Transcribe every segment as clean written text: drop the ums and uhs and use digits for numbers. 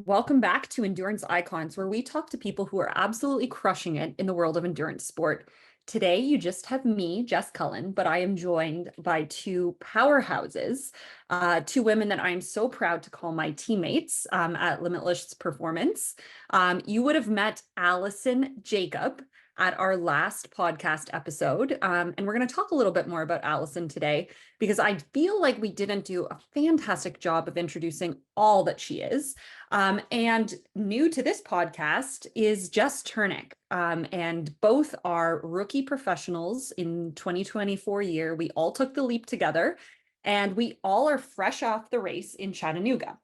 Welcome back to Endurance Icons, where we talk to people who are absolutely crushing it in the world of endurance sport. Today, you just have me, Jess Cullen, but I am joined by two powerhouses, two women that I am so proud to call my teammates at Limitless Performance. You would have met Allison Jacob at our last podcast episode. And we're going to talk a little bit more about Allison today, because I feel like we didn't do a fantastic job of introducing all that she is. And new to this podcast is Jess Turanec. And both are rookie professionals in 2024 year. We all took the leap together, and we all are fresh off the race in Chattanooga.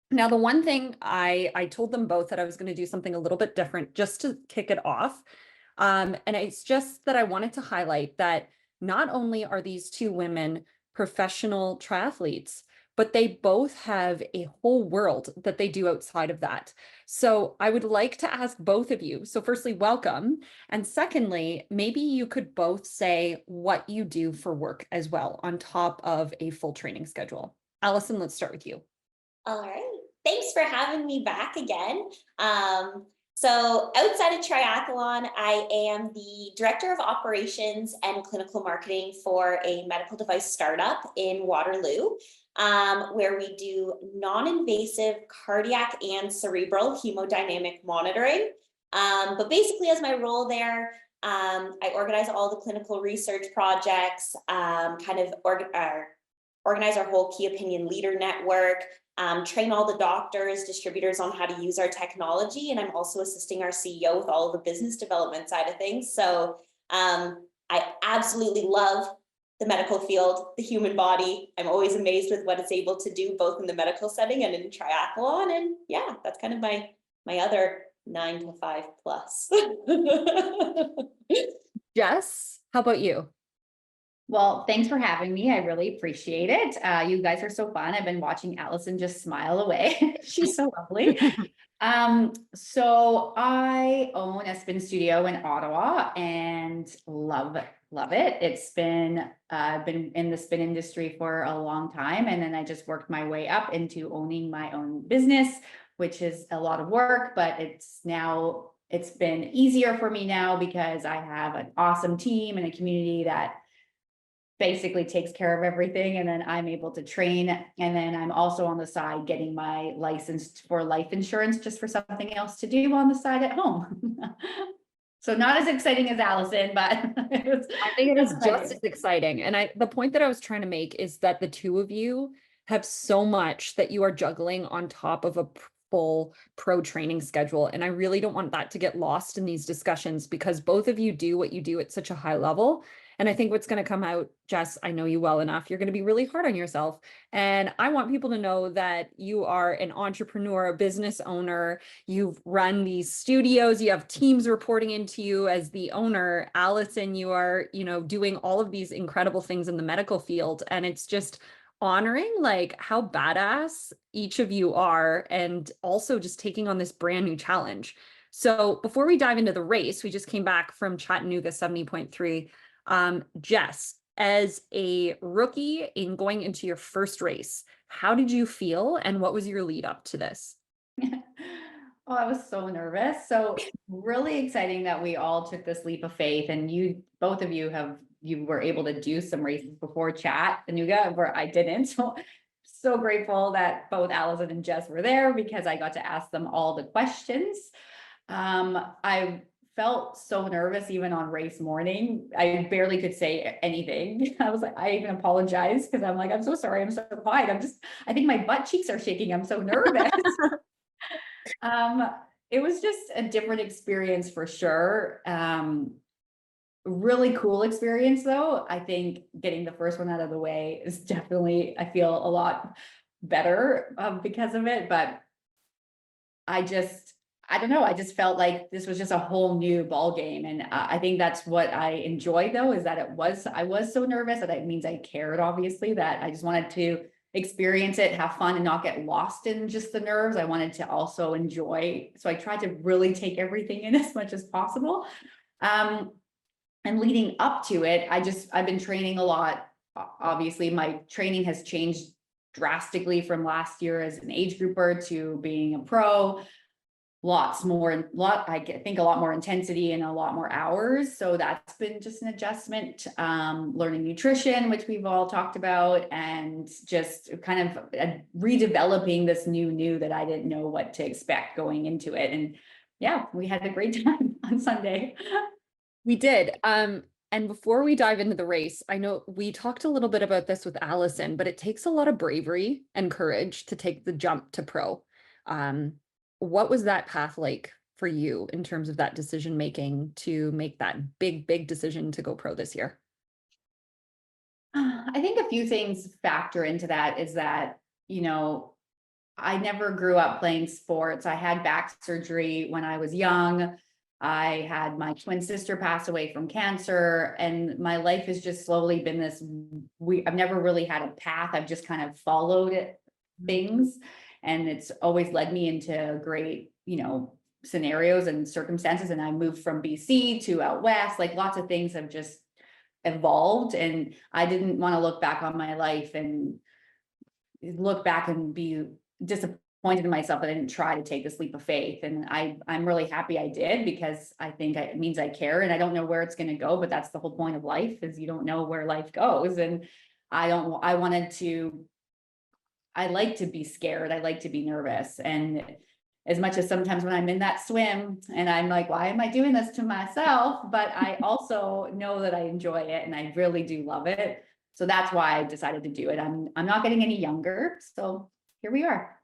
Now, the one thing I told them both that I was going to do something a little bit different just to kick it off. And it's just that I wanted to highlight that not only are these two women professional triathletes, but they both have a whole world that they do outside of that. So I would like to ask both of you. So firstly, welcome. And secondly, maybe you could both say what you do for work as well on top of a full training schedule. Allison, let's start with you. All right. Thanks for having me back again. So outside of triathlon, I am the director of operations and clinical marketing for a medical device startup in Waterloo, where we do non-invasive cardiac and cerebral hemodynamic monitoring. But basically, as my role there, I organize all the clinical research projects, organize our whole key opinion leader network, train all the doctors, distributors on how to use our technology. And I'm also assisting our CEO with all of the business development side of things. So I absolutely love the medical field, the human body. I'm always amazed with what it's able to do, both in the medical setting and in triathlon. And yeah, that's kind of my other 9 to 5 plus. Jess, how about you? Well, thanks for having me. I really appreciate it. You guys are so fun. I've been watching Allison just smile away. She's so lovely. So I own a spin studio in Ottawa and love it. It's been in the spin industry for a long time. And then I just worked my way up into owning my own business, which is a lot of work, but it's been easier for me now because I have an awesome team and a community that basically takes care of everything. And then I'm able to train. And then I'm also on the side getting my license for life insurance just for something else to do on the side at home. So not as exciting as Allison, but I think it is just as exciting. And the point that I was trying to make is that the two of you have so much that you are juggling on top of a full pro training schedule. And I really don't want that to get lost in these discussions, because both of you do what you do at such a high level. And I think what's going to come out, Jess, I know you well enough, you're going to be really hard on yourself. And I want people to know that you are an entrepreneur, a business owner. You've run these studios, you have teams reporting into you as the owner. Allison, you are, doing all of these incredible things in the medical field. And it's just honoring like how badass each of you are, and also just taking on this brand new challenge. So before we dive into the race, we just came back from Chattanooga 70.3. Jess, as a rookie in going into your first race, how did you feel and what was your lead up to this? Oh, I was so nervous. So really exciting that we all took this leap of faith, and both of you were able to do some races before Chattanooga where I didn't. So grateful that both Allison and Jess were there because I got to ask them all the questions. I felt so nervous even on race morning. I barely could say anything. I even apologized because I'm like, I'm so sorry. I'm so quiet. I think my butt cheeks are shaking. I'm so nervous. It was just a different experience for sure. Really cool experience though. I think getting the first one out of the way is definitely, I feel a lot better because of it, but I don't know. I just felt like this was just a whole new ball game. And I think that's what I enjoyed though, is that I was so nervous that it means I cared, obviously, that I just wanted to experience it, have fun, and not get lost in just the nerves. I wanted to also enjoy. So I tried to really take everything in as much as possible. And leading up to it, I've been training a lot. Obviously, my training has changed drastically from last year as an age grouper to being a pro. I think a lot more intensity and a lot more hours. So that's been just an adjustment, learning nutrition, which we've all talked about, and just kind of redeveloping this new that I didn't know what to expect going into it. And yeah, we had a great time on Sunday. We did. And before we dive into the race, I know we talked a little bit about this with Allison, but it takes a lot of bravery and courage to take the jump to pro. What was that path like for you in terms of that decision making to make that big decision to go pro this year? I think a few things factor into that is that, I never grew up playing sports. I had back surgery when I was young. I had my twin sister pass away from cancer, and my life has just slowly been this. I've never really had a path. I've just kind of followed things, and it's always led me into great, scenarios and circumstances. And I moved from BC to out west. Like lots of things have just evolved, and I didn't want to look back on my life and be disappointed in myself that I didn't try to take this leap of faith. And I'm really happy I did, because I think it means I care, and I don't know where it's going to go, but that's the whole point of life, is you don't know where life goes. And I like to be scared. I like to be nervous. And as much as sometimes when I'm in that swim and I'm like, why am I doing this to myself? But I also know that I enjoy it and I really do love it. So that's why I decided to do it. I'm not getting any younger. So here we are.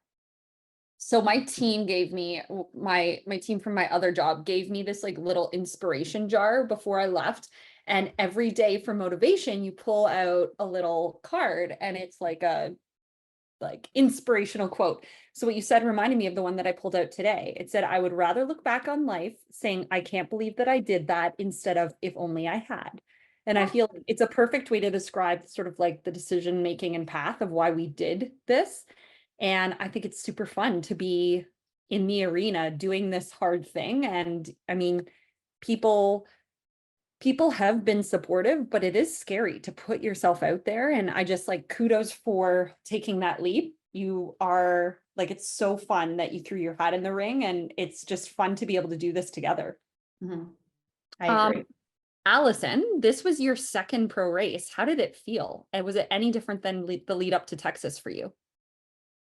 So my team gave me, my team from my other job gave me this like little inspiration jar before I left. And every day for motivation, you pull out a little card and it's like a inspirational quote. So what you said reminded me of the one that I pulled out today. It said, I would rather look back on life saying, I can't believe that I did that, instead of if only I had. And I feel like it's a perfect way to describe sort of like the decision making and path of why we did this. And I think it's super fun to be in the arena doing this hard thing. And I mean, people have been supportive, but it is scary to put yourself out there. And I just like kudos for taking that leap. You are like, it's so fun that you threw your hat in the ring, and it's just fun to be able to do this together. Mm-hmm. I agree. Allison, this was your second pro race. How did it feel? And was it any different than the lead up to Texas for you?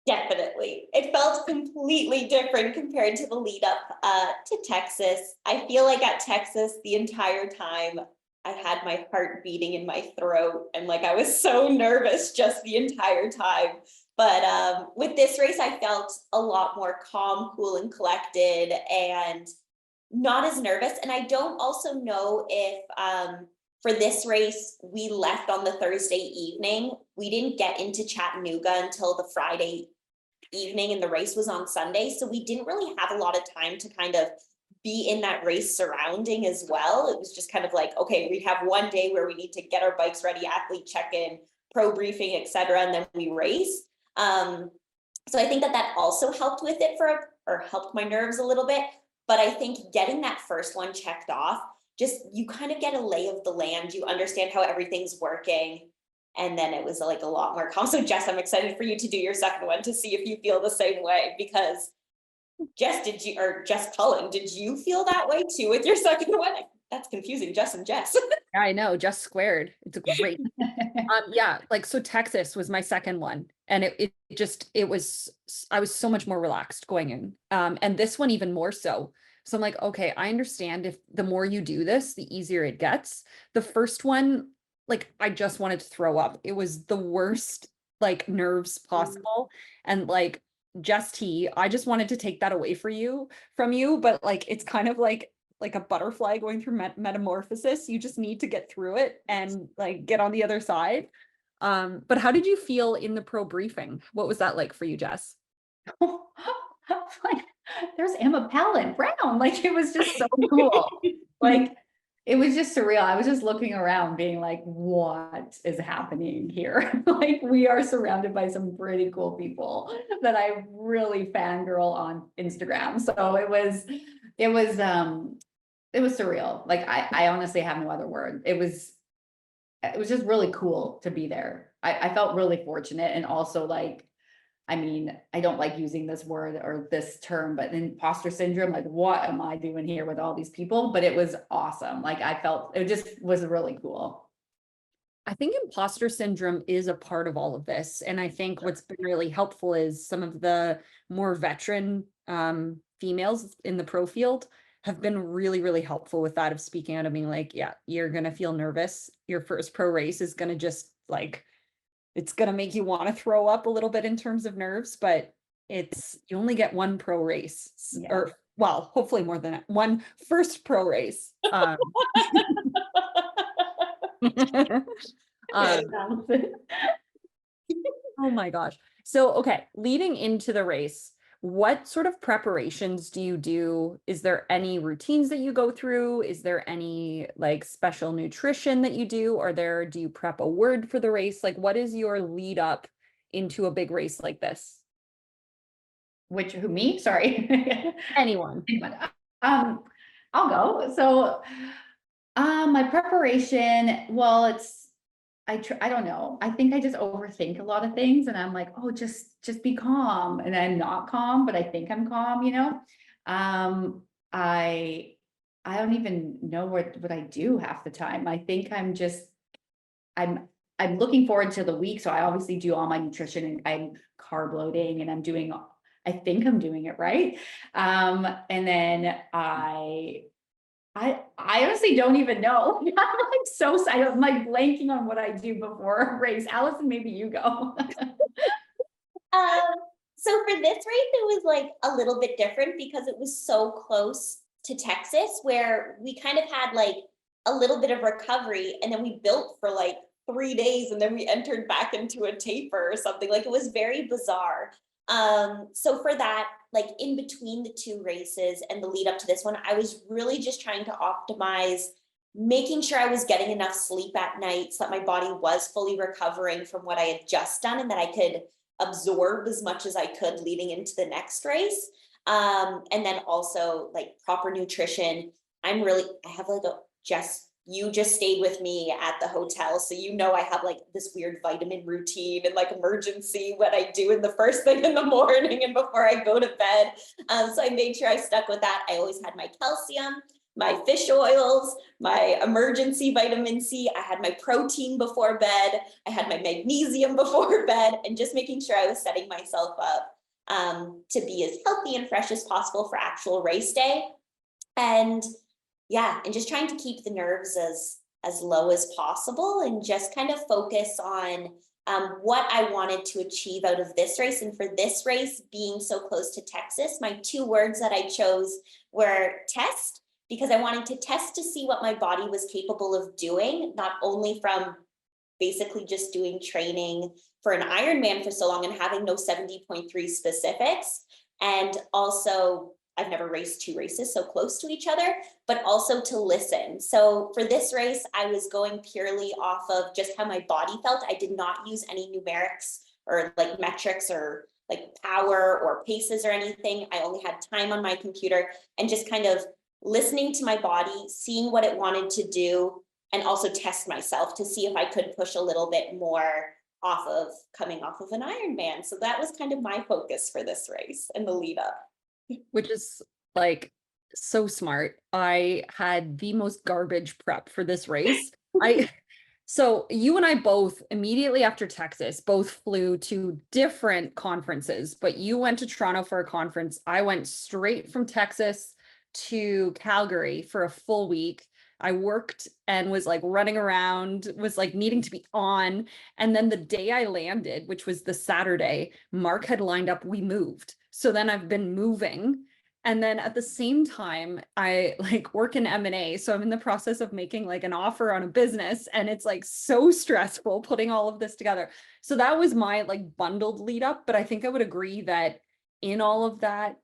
Definitely. It felt completely different compared to the lead up to Texas. I feel like at Texas, the entire time I had my heart beating in my throat, and like I was so nervous just the entire time. But with this race, I felt a lot more calm, cool, and collected, and not as nervous. And I don't also know if for this race, we left on the Thursday evening. We didn't get into Chattanooga until the Friday evening, and the race was on Sunday. So we didn't really have a lot of time to kind of be in that race surrounding as well. It was just kind of like, okay, we have one day where we need to get our bikes ready, athlete check-in, pro briefing, etc., and then we race. So I think that also helped with it or helped my nerves a little bit. But I think getting that first one checked off, just you kind of get a lay of the land, you understand how everything's working. And then it was like a lot more calm. So Jess, I'm excited for you to do your second one to see if you feel the same way, because Jess, Jess Cullen, did you feel that way too with your second one? That's confusing, Jess and Jess. Yeah, I know, Jess squared. It's great. Yeah, like, so Texas was my second one, and I was so much more relaxed going in. And this one even more so. So I'm like, okay, I understand if the more you do this, the easier it gets. The first one, like, I just wanted to throw up. It was the worst, like, nerves possible. And like, Jess T, I just wanted to take that away from you, but like, it's kind of like a butterfly going through metamorphosis. You just need to get through it and like get on the other side. But how did you feel in the pro briefing? What was that like for you, Jess? Like, there's Emma Pallant Brown. Like, it was just so cool. Like, it was just surreal. I was just looking around being like, what is happening here? Like, we are surrounded by some pretty cool people that I really fangirl on Instagram. So it was surreal. Like, I honestly have no other word. It was it was just really cool to be there. I felt really fortunate, and also like, I mean, I don't like using this word or this term, but imposter syndrome, like what am I doing here with all these people? But it was awesome. Like I felt it just was really cool. I think imposter syndrome is a part of all of this. And I think what's been really helpful is some of the more veteran females in the pro field have been really, really helpful with that, of speaking out and being like, yeah, you're going to feel nervous. Your first pro race is going to just like, it's going to make you want to throw up a little bit in terms of nerves, but you only get one pro race, or well, hopefully more than one first pro race. Oh my gosh. So, okay, leading into the race, what sort of preparations do you do? Is there any routines that you go through? Is there any like special nutrition that you do? Do you prep a word for the race? Like, what is your lead up into a big race like this? Who, me? Sorry. Anyone. I'll go. So, my preparation, well, I don't know. I think I just overthink a lot of things, and I'm like, oh, just be calm. And I'm not calm, but I think I'm calm, you know? I don't even know what I do half the time. I think I'm looking forward to the week. So I obviously do all my nutrition, and I'm carb loading, and I think I'm doing it right. And then I honestly don't even know. I'm like blanking on what I do before a race. Allison, maybe you go. So for this race, it was like a little bit different because it was so close to Texas, where we kind of had like a little bit of recovery, and then we built for like 3 days, and then we entered back into a taper or something. Like it was very bizarre. So for that, like in between the two races and the lead up to this one, I was really just trying to optimize making sure I was getting enough sleep at night so that my body was fully recovering from what I had just done, and that I could absorb as much as I could leading into the next race. And then also like proper nutrition. I have like Jess, you just stayed with me at the hotel, so you know I have like this weird vitamin routine and like emergency what I do in the first thing in the morning and before I go to bed. So I made sure I stuck with that. I always had my calcium, my fish oils, my emergency vitamin C. I had my protein before bed. I had my magnesium before bed, and just making sure I was setting myself up to be as healthy and fresh as possible for actual race day. And yeah, and just trying to keep the nerves as low as possible, and just kind of focus on what I wanted to achieve out of this race. And for this race being so close to Texas, my 2 words that I chose were test, because I wanted to test to see what my body was capable of doing, not only from basically just doing training for an Ironman for so long and having no 70.3 specifics, and also I've never raced 2 races so close to each other, but also to listen. So for this race, I was going purely off of just how my body felt. I did not use any numerics or like metrics or like power or paces or anything. I only had time on my computer, and just kind of listening to my body, seeing what it wanted to do, and also test myself to see if I could push a little bit more coming off of an Ironman. So that was kind of my focus for this race and the lead up. Which is like so smart. I had the most garbage prep for this race. So you and I both immediately after Texas both flew to different conferences, but you went to Toronto for a conference. I went straight from Texas to Calgary for a full week. I worked and was like running around, was like needing to be on. And then the day I landed, which was the Saturday, Mark had lined up, we moved. So then I've been moving. And then at the same time, I like work in M&A. So I'm in the process of making like an offer on a business, and it's like so stressful putting all of this together. So that was my like bundled lead up. But I think I would agree that in all of that,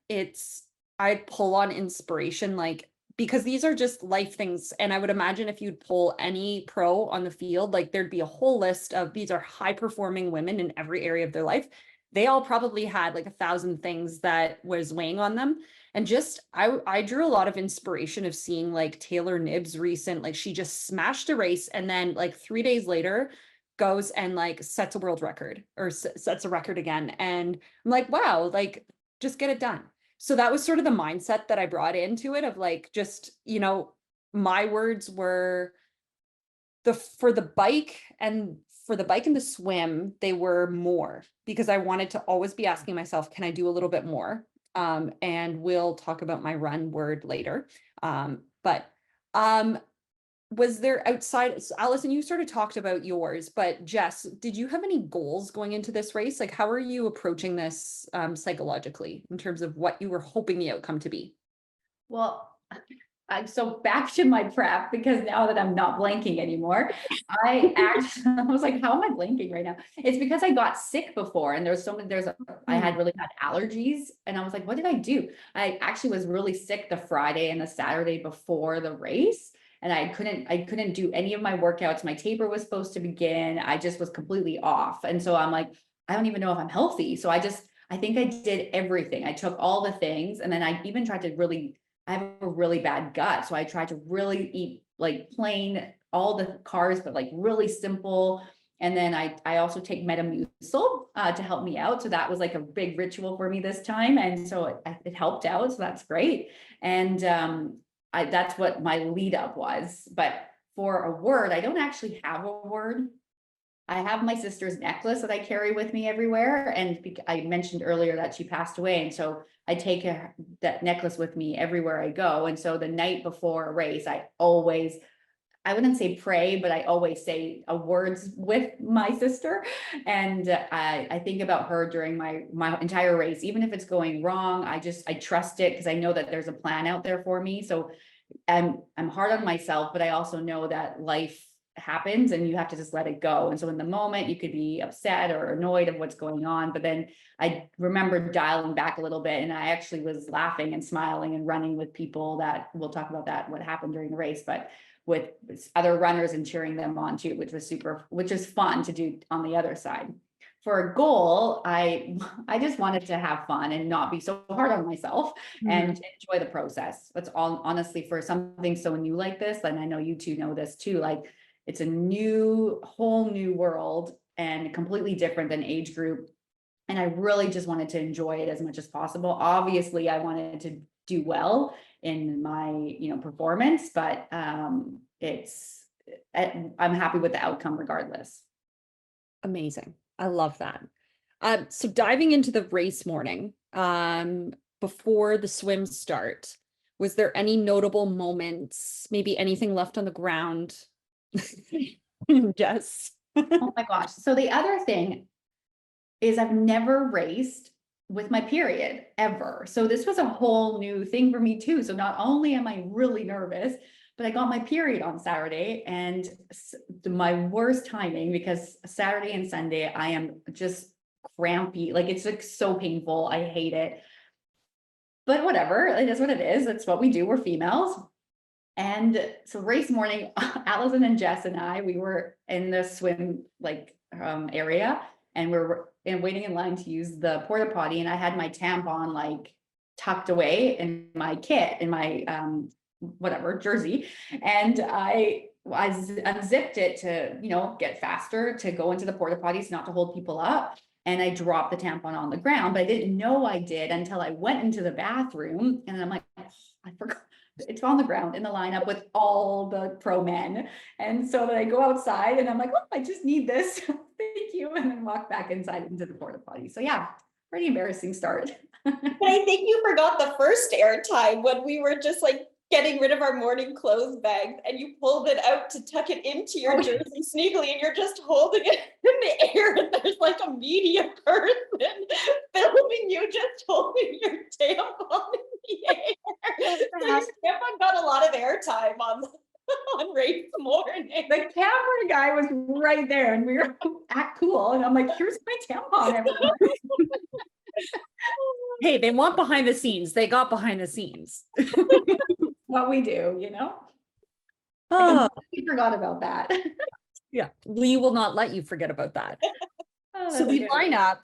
I'd pull on inspiration, like, because these are just life things. And I would imagine if you'd pull any pro on the field, like there'd be a whole list of these are high performing women in every area of their life. they all probably had like 1,000 things that was weighing on them. And just, I drew a lot of inspiration of seeing like Taylor Nibbs recent, like she just smashed a race and then like 3 days later goes and like sets a world record or sets a record again. And I'm like, wow, like just get it done. So that was sort of the mindset that I brought into it of like, just, you know, my words were for the bike and the swim, they were more because I wanted to always be asking myself, can I do a little bit more? And we'll talk about my run word later. But was there outside, so Allison, you sort of talked about yours, but Jess, did you have any goals going into this race? Like, how are you approaching this psychologically in terms of what you were hoping the outcome to be? Well, so back to my prep, because now that I'm not blanking anymore, I was like, how am I blanking right now? It's because I got sick before and I had really bad allergies and I was like, what did I do? I actually was really sick the Friday and the Saturday before the race. And I couldn't do any of my workouts. My taper was supposed to begin. I just was completely off. And so I'm like, I don't even know if I'm healthy. So I think I did everything. I took all the things. And then I even tried to I have a really bad gut. So I tried to really eat like plain, all the carbs, but like really simple. And then I also take Metamucil to help me out. So that was like a big ritual for me this time. And so it helped out. So that's great. And that's what my lead up was. But for a word, I don't actually have a word. I have my sister's necklace that I carry with me everywhere. And I mentioned earlier that she passed away. And so I take that necklace with me everywhere I go. And so the night before a race, I wouldn't say pray, but I always say a words with my sister. And I think about her during my entire race. Even if it's going wrong, I trust it because I know that there's a plan out there for me. So I'm hard on myself, but I also know that life happens and you have to just let it go. And so in the moment you could be upset or annoyed of what's going on, but then I remember dialing back a little bit and I actually was laughing and smiling and running with people that we'll talk about that, what happened during the race, but with other runners and cheering them on too, which is fun to do on the other side. For a goal, I just wanted to have fun and not be so hard on myself and enjoy the process. That's all, honestly, for something so new like this. And I know you two know this too, like it's a whole new world and completely different than age group. And I really just wanted to enjoy it as much as possible. Obviously, I wanted to do well in my, performance, but I'm happy with the outcome regardless. Amazing. I love that. So diving into the race morning, before the swim start, was there any notable moments, maybe anything left on the ground? Jess. Oh my gosh. So the other thing is I've never raced with my period ever. So this was a whole new thing for me too. So not only am I really nervous, but I got my period on Saturday and my worst timing because Saturday and Sunday, I am just crampy. Like it's like so painful. I hate it, but whatever. It is what it is. It's what we do. We're females. And so race morning, Allison and Jess and we were in the swim area and we're waiting in line to use the porta potty. And I had my tampon like tucked away in my kit, in my jersey. And I unzipped it to, get faster to go into the porta potties, not to hold people up. And I dropped the tampon on the ground, but I didn't know I did until I went into the bathroom. And I'm like, oh, I forgot. It's on the ground in the lineup with all the pro men. And so then I go outside and I'm like, oh, I just need this. Thank you. And then walk back inside into the porta potty. So yeah, pretty embarrassing start. But I think you forgot the first air time when we were just like getting rid of our morning clothes bags and you pulled it out to tuck it into your jersey sneakily and you're just holding it in the air and there's like a media person filming you just holding your tampon in the air. So your tampon got a lot of airtime on race morning. The camera guy was right there and we were act cool and I'm like, here's my tampon, everyone. Hey, they want behind the scenes. They got behind the scenes. What we do, Oh, we forgot about that. yeah. We will not let you forget about that. So we line up.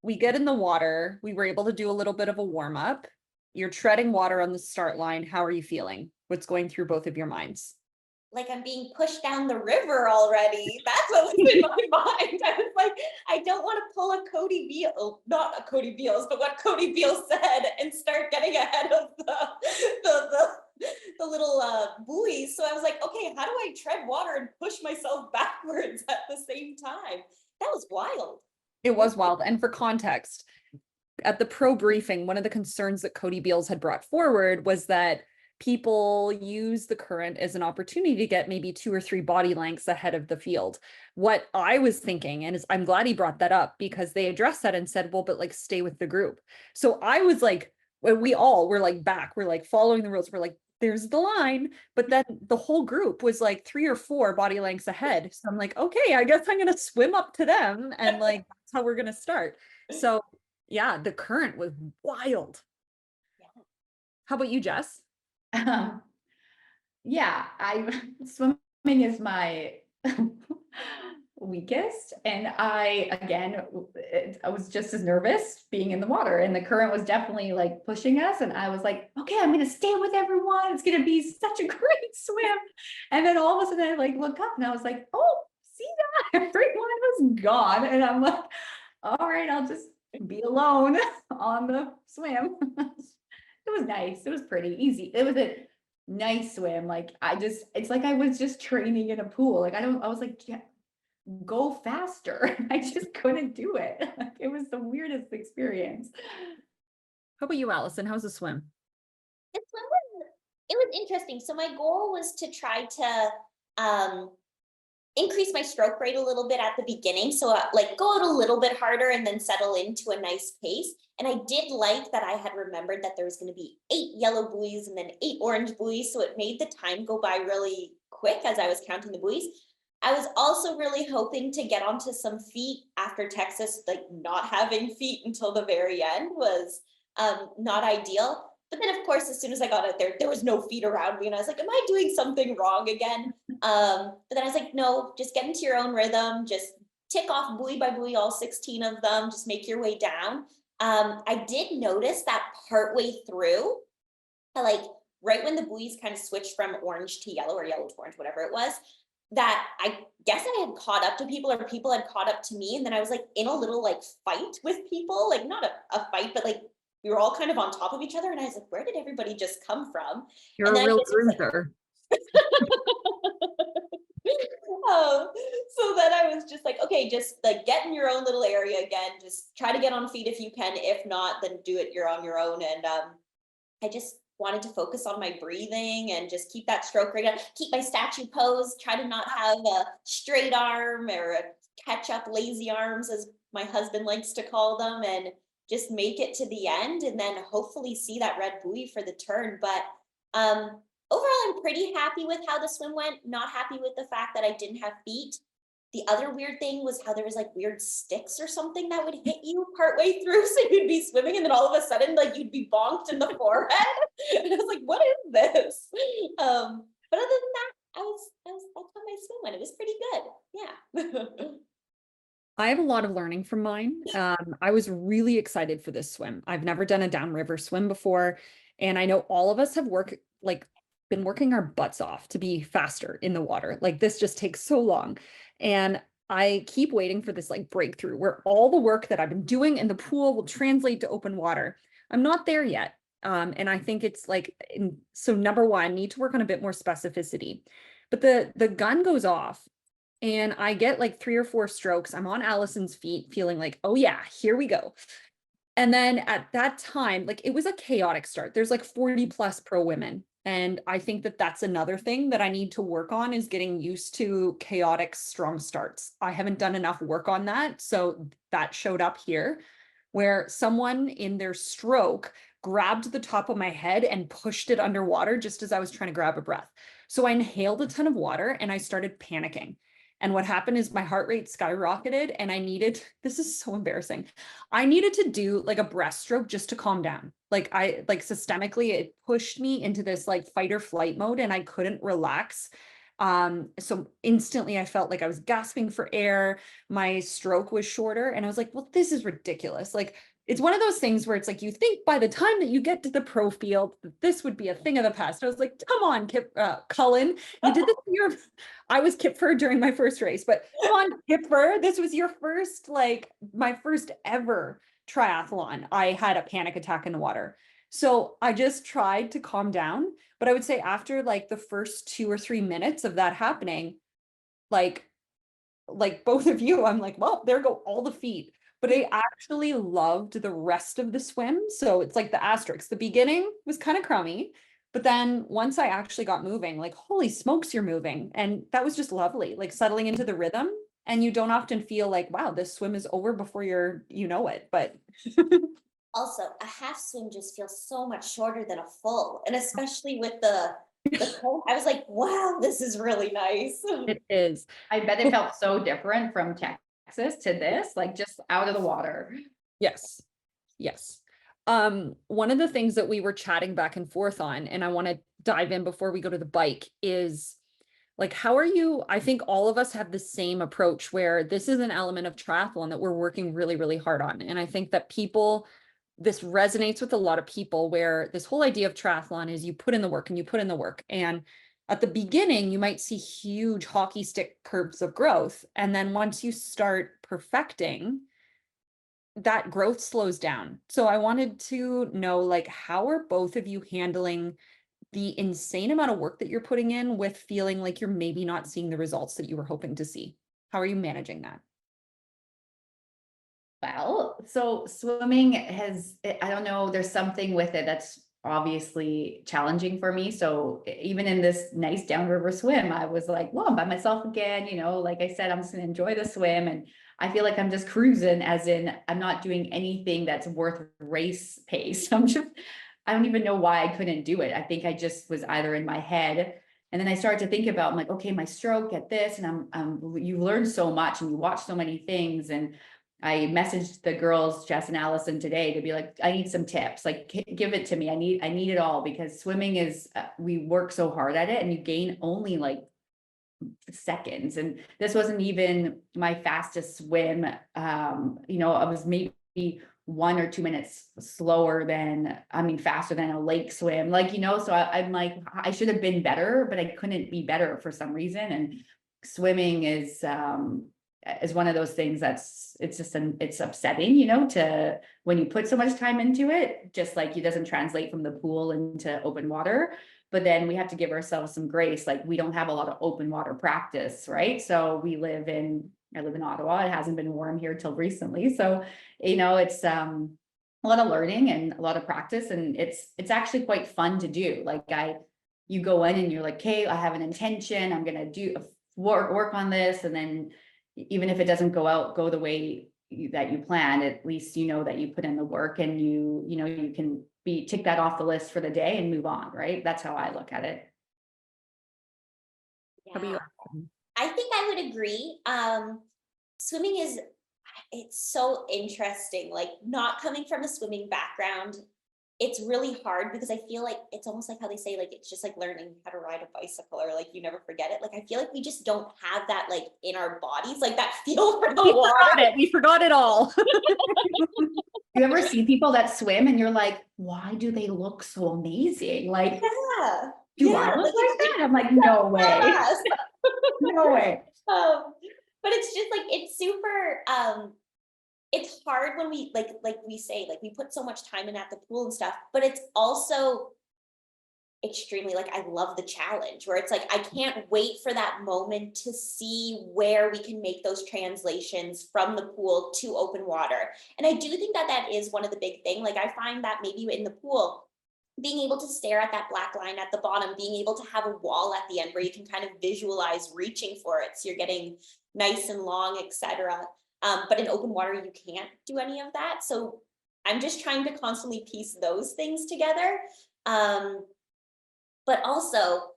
we get in the water. We were able to do a little bit of a warm up. You're treading water on the start line. How are you feeling? What's going through both of your minds? Like I'm being pushed down the river already. That's what was in my mind. I was like, I don't want to pull a Cody Beal, not a Cody Beals, but what Cody Beal said, and start getting ahead of the little buoys. So I was like, okay, how do I tread water and push myself backwards at the same time? That was wild. It was wild. And for context, at the pro briefing, one of the concerns that Cody Beals had brought forward was that people use the current as an opportunity to get maybe 2 or 3 body lengths ahead of the field. What I was thinking, and I'm glad he brought that up, because they addressed that and said, well, but like stay with the group. So I was like, when we all were like back, we're like following the rules. We're like, there's the line, but then the whole group was like 3 or 4 body lengths ahead. So I'm like, okay, I guess I'm going to swim up to them. And like, that's how we're going to start. So yeah, the current was wild. Yeah. How about you, Jess? Yeah, swimming is my weakest. And I was just as nervous being in the water, and the current was definitely like pushing us. And I was like, okay, I'm going to stay with everyone. It's going to be such a great swim. And then all of a sudden I like look up and I was like, oh, see that everyone was gone. And I'm like, all right, I'll just be alone on the swim. It was nice. It was pretty easy. It was a nice swim. Like it's like I was just training in a pool. Like I was like, yeah, go faster. I just couldn't do it. Like, it was the weirdest experience. How about you, Allison? How's the swim? This one it was interesting. So my goal was to try to increase my stroke rate a little bit at the beginning. So like go out a little bit harder and then settle into a nice pace. And I did like that I had remembered that there was going to be 8 yellow buoys and then 8 orange buoys. So it made the time go by really quick as I was counting the buoys. I was also really hoping to get onto some feet after Texas, like not having feet until the very end was not ideal. But then, of course, as soon as I got out there, there was no feet around me. And I was like, am I doing something wrong again? But then I was like, no, just get into your own rhythm. Just tick off buoy by buoy, all 16 of them. Just make your way down. I did notice that partway through, like right when the buoys kind of switched from orange to yellow or yellow to orange, whatever it was, that I guess I had caught up to people or people had caught up to me. And then I was like in a little like fight with people, like not a fight, but like we were all kind of on top of each other. And I was like, where did everybody just come from? You're And a then real I just bruiser. so then I was just like, okay, just like get in your own little area again. Just try to get on feet if you can. If not, then do it. You're on your own. And I just wanted to focus on my breathing and just keep that stroke rate up, keep my statue pose, try to not have a straight arm or a catch up lazy arms, as my husband likes to call them, and just make it to the end and then hopefully see that red buoy for the turn. But overall, I'm pretty happy with how the swim went, not happy with the fact that I didn't have feet. The other weird thing was how there was like weird sticks or something that would hit you partway through. So you'd be swimming and then all of a sudden, like you'd be bonked in the forehead. And I was like, what is this? But other than that, that's how my swim went. It was pretty good. Yeah. I have a lot of learning from mine. I was really excited for this swim. I've never done a downriver swim before. And I know all of us have been working our butts off to be faster in the water. Like this just takes so long. And I keep waiting for this like breakthrough where all the work that I've been doing in the pool will translate to open water. I'm not there yet. And I think it's like, so number one, need to work on a bit more specificity. But the gun goes off and I get like 3 or 4 strokes. I'm on Allison's feet feeling like, oh yeah, here we go. And then at that time, like it was a chaotic start. There's like 40 plus pro women. And I think that that's another thing that I need to work on is getting used to chaotic, strong starts. I haven't done enough work on that. So that showed up here where someone in their stroke grabbed the top of my head and pushed it underwater just as I was trying to grab a breath. So I inhaled a ton of water and I started panicking. And what happened is my heart rate skyrocketed and this is so embarrassing. I needed to do like a breaststroke just to calm down. Like systemically, it pushed me into this like fight or flight mode and I couldn't relax. So instantly I felt like I was gasping for air. My stroke was shorter and I was like, well, this is ridiculous. Like, it's one of those things where it's like, you think by the time that you get to the pro field, that this would be a thing of the past. I was like, come on, Cullen, you did this for your, I was Kipfer during my first race, but come on, Kipfer, this was your first, like my first ever triathlon. I had a panic attack in the water. So I just tried to calm down. But I would say after like the first 2 or 3 minutes of that happening, like both of you, I'm like, well, there go all the feet. But I actually loved the rest of the swim. So it's like the asterisk. The beginning was kind of crummy, but then once I actually got moving, like, holy smokes, you're moving. And that was just lovely, like settling into the rhythm. And you don't often feel like, wow, this swim is over before you know it. But Also, a half swim just feels so much shorter than a full, and especially with the cold, I was like, wow, this is really nice. it is. I bet it felt so different from Texas to this, like just out of the water. Yes. Yes. One of the things that we were chatting back and forth on, and I want to dive in before we go to the bike, is like, how are you? I think all of us have the same approach where this is an element of triathlon that we're working really, really hard on. And I think that this resonates with a lot of people where this whole idea of triathlon is you put in the work and you put in the work. And at the beginning, you might see huge hockey stick curves of growth. And then once you start perfecting, that growth slows down. So I wanted to know, like, how are both of you handling the insane amount of work that you're putting in with feeling like you're maybe not seeing the results that you were hoping to see? How are you managing that? Well, so swimming I don't know, there's something with it that's obviously challenging for me. So even in this nice downriver swim, I was like, well, I'm by myself again, like I said, I'm just gonna enjoy the swim. And I feel like I'm just cruising, as in I'm not doing anything that's worth race pace. I don't even know why I couldn't do it. I think I just was either in my head. And then I started to think about, I'm like, okay, my stroke, get this. And you learn so much and you watch so many things. And I messaged the girls, Jess and Allison, today to be like, I need some tips, like give it to me. I need it all, because swimming is, we work so hard at it and you gain only like seconds. And this wasn't even my fastest swim. I was maybe 1 or 2 minutes faster than a lake swim, so I'm like, I should have been better, but I couldn't be better for some reason. And swimming is one of those things it's upsetting, to when you put so much time into it, just like it doesn't translate from the pool into open water. But then we have to give ourselves some grace. Like, we don't have a lot of open water practice, right? So I live in Ottawa. It hasn't been warm here till recently. So, it's a lot of learning and a lot of practice. And it's actually quite fun to do. Like, you go in and you're like, okay, I have an intention. I'm going to do work on this. And then even if it doesn't go the way that you planned, at least you know that you put in the work, and you can tick that off the list for the day and move on, right? That's how I look at it. Yeah, I think I would agree. Swimming it's so interesting, like not coming from a swimming background. It's really hard because I feel like it's almost like how they say, like, it's just like learning how to ride a bicycle, or like you never forget it. Like, I feel like we just don't have that, like, in our bodies, like that feel for the water. We forgot it all. You ever see people that swim and you're like, why do they look so amazing? Like, Yeah. do I look like that? I'm like, no way. No way. But it's just like, it's super, it's hard when we like we say, like, we put so much time in at the pool and stuff, but it's also extremely, like, I love the challenge where it's like, I can't wait for that moment to see where we can make those translations from the pool to open water. And I do think that is one of the big thing. Like, I find that maybe in the pool, being able to stare at that black line at the bottom, being able to have a wall at the end where you can kind of visualize reaching for it, so you're getting nice and long, etc. But in open water, you can't do any of that. So I'm just trying to constantly piece those things together. But also,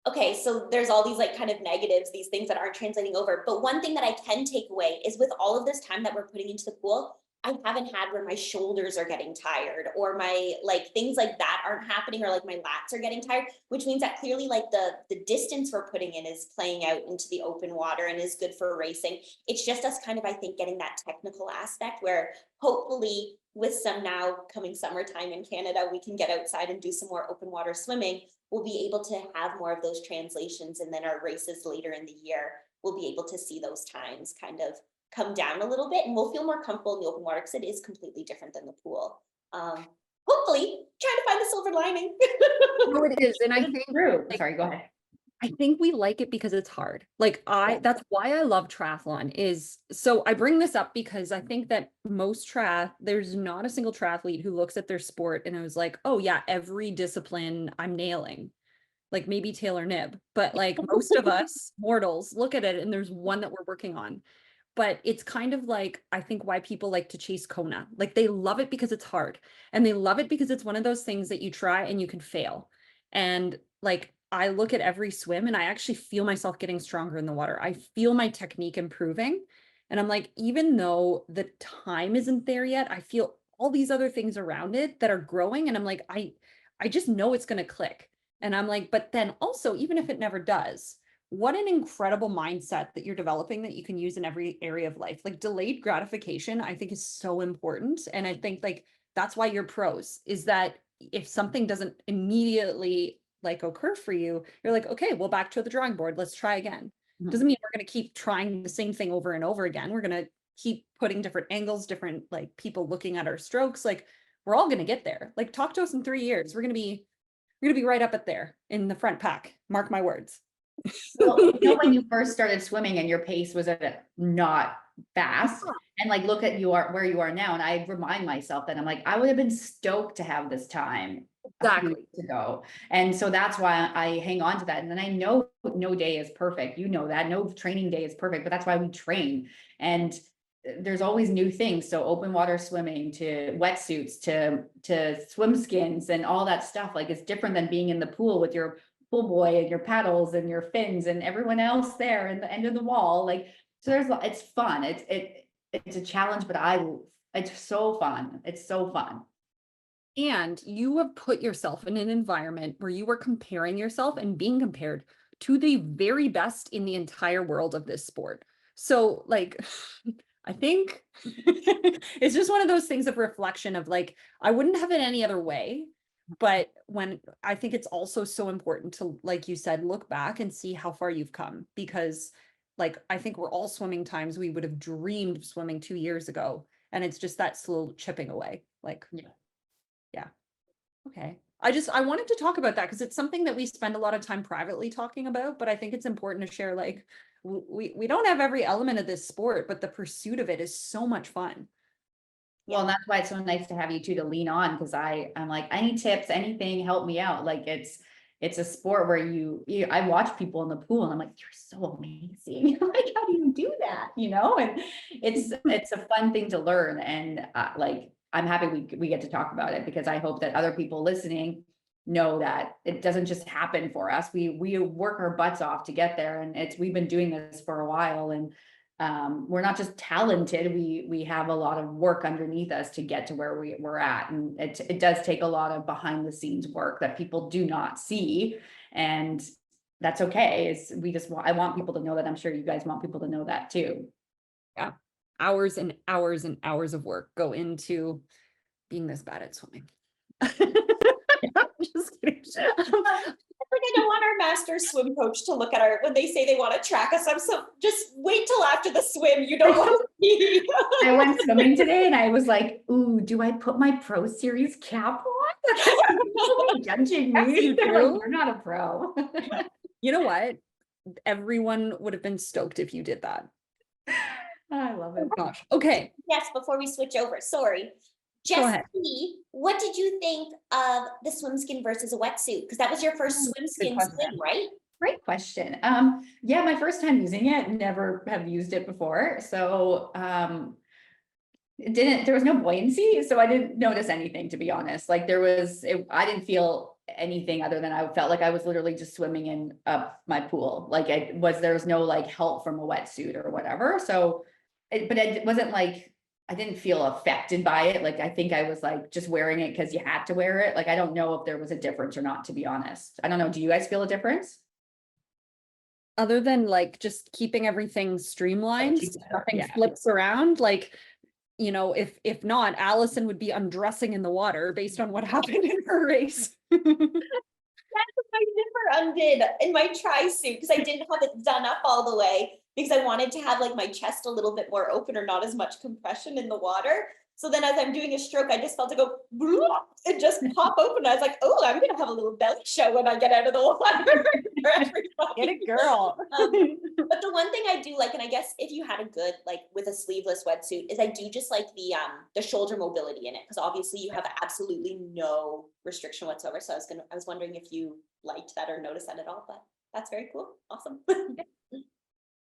okay, so there's all these like kind of negatives, these things that aren't translating over. But one thing that I can take away is, with all of this time that we're putting into the pool, I haven't had where my shoulders are getting tired, or my like things like that aren't happening, or like my lats are getting tired, which means that clearly like the distance we're putting in is playing out into the open water and is good for racing. It's just us kind of, I think, getting that technical aspect where hopefully with some now coming summertime in Canada, we can get outside and do some more open water swimming. We'll be able to have more of those translations, and then our races later in the year, we'll be able to see those times kind of come down a little bit, and we'll feel more comfortable in the open water because it is completely different than the pool. Hopefully trying to find the silver lining. No, it is. And I It's think, true. like, Sorry, go ahead. I think we like it because it's hard. Like Yeah. that's why I love triathlon is, so I bring this up because I think that there's not a single triathlete who looks at their sport and it was like, oh yeah, every discipline I'm nailing. Like maybe Taylor Nib, but like most of us mortals look at it and there's one that we're working on. But it's kind of like, I think why people like to chase Kona. Like they love it because it's hard, and they love it because it's one of those things that you try and you can fail. And like I look at every swim and I actually feel myself getting stronger in the water. I feel my technique improving. And I'm like, even though the time isn't there yet, I feel all these other things around it that are growing. And I'm like, I just know it's going to click. And I'm like, but then also, even if it never does, what an incredible mindset that you're developing that you can use in every area of life. Like delayed gratification, I think is so important. And I think like that's why you're pros, is that if something doesn't immediately like occur for you, you're like, okay, well, back to the drawing board. Let's try again. Mhm. Doesn't mean we're going to keep trying the same thing over and over again. We're going to keep putting different angles, like people looking at our strokes. Like we're all going to get there. Like talk to us in 3 years. We're going to be right up at there in the front pack. Mark my words. Well, you know, when you first started swimming and your pace was at a not fast, and like look at where you are now, and I remind myself that I'm like, I would have been stoked to have this time a few Exactly. weeks ago. And so that's why I hang on to that. And then I know no day is perfect. You know that no training day is perfect, but that's why we train. And there's always new things. So open water swimming to wetsuits to swim skins and all that stuff. Like it's different than being in the pool with your pool boy and your paddles and your fins and everyone else there and the end of the wall. Like, so it's fun. It's a challenge, but it's so fun. It's so fun. And you have put yourself in an environment where you were comparing yourself and being compared to the very best in the entire world of this sport. So like, I think it's just one of those things of reflection of like, I wouldn't have it any other way. But when I think it's also so important to, like you said, look back and see how far you've come, because like, I think we're all swimming times we would have dreamed of swimming 2 years ago. And it's just that slow chipping away. Like, yeah. Okay. I wanted to talk about that because it's something that we spend a lot of time privately talking about, but I think it's important to share, like, we don't have every element of this sport, but the pursuit of it is so much fun. Well, and that's why it's so nice to have you two to lean on, because I'm like, I need tips, anything, help me out. Like it's a sport where I watch people in the pool and I'm like, you're so amazing. Like, how do you do that? You know, and it's a fun thing to learn. And like, I'm happy we get to talk about it, because I hope that other people listening know that it doesn't just happen for us. We work our butts off to get there, and we've been doing this for a while, and we're not just talented, we have a lot of work underneath us to get to where we're at. And it does take a lot of behind the scenes work that people do not see. And that's okay. I want people to know that. I'm sure you guys want people to know that too. Yeah. Hours and hours and hours of work go into being this bad at swimming. Just kidding. I don't want our master swim coach to look at when they say they want to track us. Just wait till after the swim. You don't want to see. I went swimming today and I was like, ooh, do I put my pro series cap on? Judging me. You They're like, do? you're not a pro. You know what? Everyone would have been stoked if you did that. I love it. Oh gosh. Okay. Yes, before we switch over, sorry. Go Jess ahead. T, what did you think of the swim skin versus a wetsuit? Because that was your first swim skin question. swim, right? Great question. Yeah, my first time using it, never have used it before. So there was no buoyancy, so I didn't notice anything, to be honest. Like I didn't feel anything other than I felt like I was literally just swimming in my pool. Like there was no like help from a wetsuit or whatever. So but it wasn't like I didn't feel affected by it. Like, I think I was like just wearing it because you had to wear it. Like, I don't know if there was a difference or not, to be honest. I don't know. Do you guys feel a difference? Other than like just keeping everything streamlined, keep so it- nothing yeah. flips around, like, you know, if not, Allison would be undressing in the water based on what happened in her race. I never undid in my tri-suit because I didn't have it done up all the way because I wanted to have like my chest a little bit more open or not as much compression in the water. So then as I'm doing a stroke, I just felt it go and just pop open. I was like, oh, I'm going to have a little belly show when I get out of the water for everybody. Get it, girl. But the one thing I do like, and I guess if you had a good, like with a sleeveless wetsuit, is I do just like the shoulder mobility in it. Because obviously you have absolutely no restriction whatsoever. So I was wondering if you liked that or noticed that at all, but that's very cool. Awesome.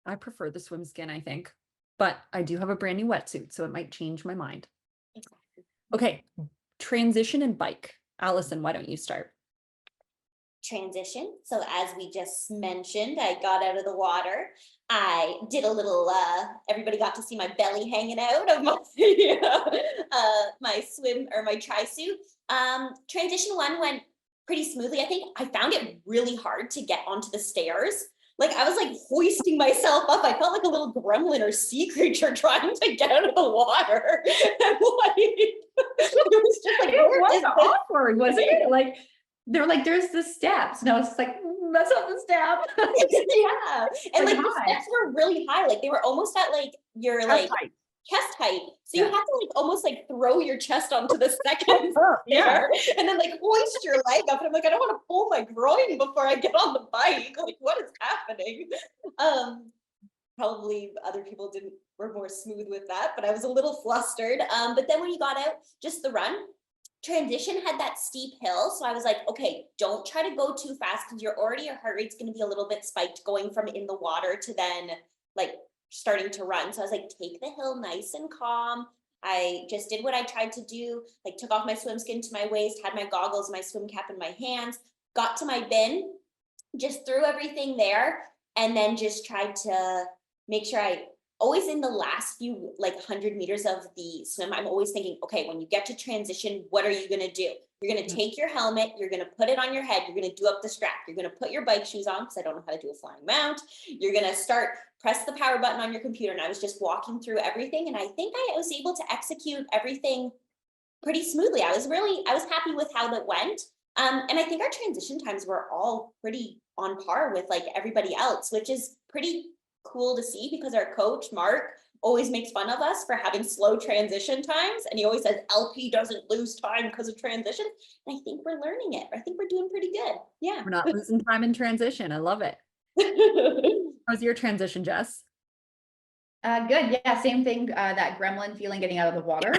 I prefer the swim skin, I think, but I do have a brand new wetsuit, so it might change my mind. Exactly. Okay, transition and bike. Allison, why don't you start? Transition. So as we just mentioned, I got out of the water. I did a little, everybody got to see my belly hanging out of my, my swim or my tri-suit. Transition one went pretty smoothly. I think I found it really hard to get onto the stairs. Like I was like hoisting myself up. I felt like a little gremlin or sea creature trying to get out of the water. And like, it was just like, It was awkward, wasn't it? Like, they were like, there's the steps. And I was just like, that's not the step. Yeah. And like the high. steps were really high. Like they were almost at like your like chest height. So you have to like almost like throw your chest onto the second there and then like hoist your leg up. And I'm like, I don't want to pull my groin before I get on the bike. Like, what is happening? Probably other people were more smooth with that, but I was a little flustered. But then when you got out, just the run, transition had that steep hill. So I was like, okay, don't try to go too fast because your heart rate's going to be a little bit spiked going from in the water to then like starting to run. So I was like, take the hill nice and calm. I just did what I tried to do, like took off my swim skin to my waist, had my goggles, my swim cap in my hands, got to my bin, just threw everything there, and then just tried to make sure I always in the last few like 100 meters of the swim, I'm always thinking, okay, when you get to transition, what are you going to do? You're going to take your helmet, you're going to put it on your head, you're going to do up the strap, you're going to put your bike shoes on because I don't know how to do a flying mount. You're going to press the power button on your computer. And I was just walking through everything. And I think I was able to execute everything pretty smoothly. I was happy with how that went. And I think our transition times were all pretty on par with like everybody else, which is pretty cool to see because our coach, Mark, always makes fun of us for having slow transition times. And he always says LP doesn't lose time because of transition. And I think we're learning it. I think we're doing pretty good. Yeah. We're not losing time in transition. I love it. How's your transition, Jess? Good. Yeah. Same thing. That gremlin feeling getting out of the water.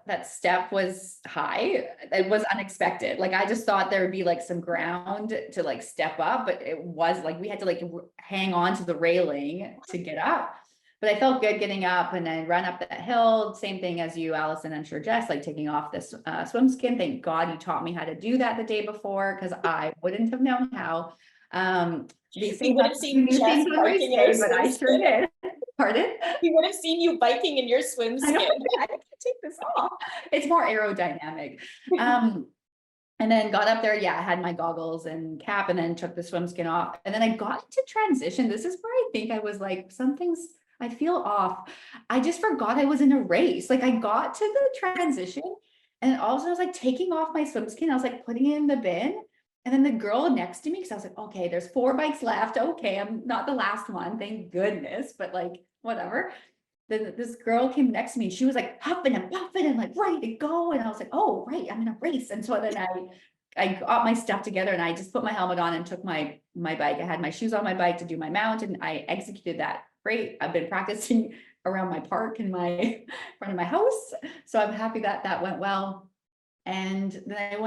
That step was high. It was unexpected. Like, I just thought there would be like some ground to like step up, but it was like, we had to like hang on to the railing to get up. But I felt good getting up and then run up that hill. Same thing as you, Allison, I'm sure Jess, like taking off this swim skin. Thank God you taught me how to do that the day before, because I wouldn't have known how. You would have seen Jess biking in her but I swim sure skin. did. Pardon? He would have seen you biking in your swim I know, skin. I can take this off. It's more aerodynamic. And then got up there. Yeah, I had my goggles and cap and then took the swim skin off. And then I got into transition. This is where I think I was like, I feel off. I just forgot I was in a race. Like, I got to the transition and also I was like taking off my swim skin. I was like putting it in the bin. And then the girl next to me, because I was like, okay, there's 4 bikes left. Okay, I'm not the last one, thank goodness, but like, whatever. Then this girl came next to me. She was like huffing and puffing and like ready to go. And I was like, oh, right, I'm in a race. And so then I got my stuff together and I just put my helmet on and took my bike. I had my shoes on my bike to do my mount and I executed that great. I've been practicing around my park in front of my house. So I'm happy that went well. And then I went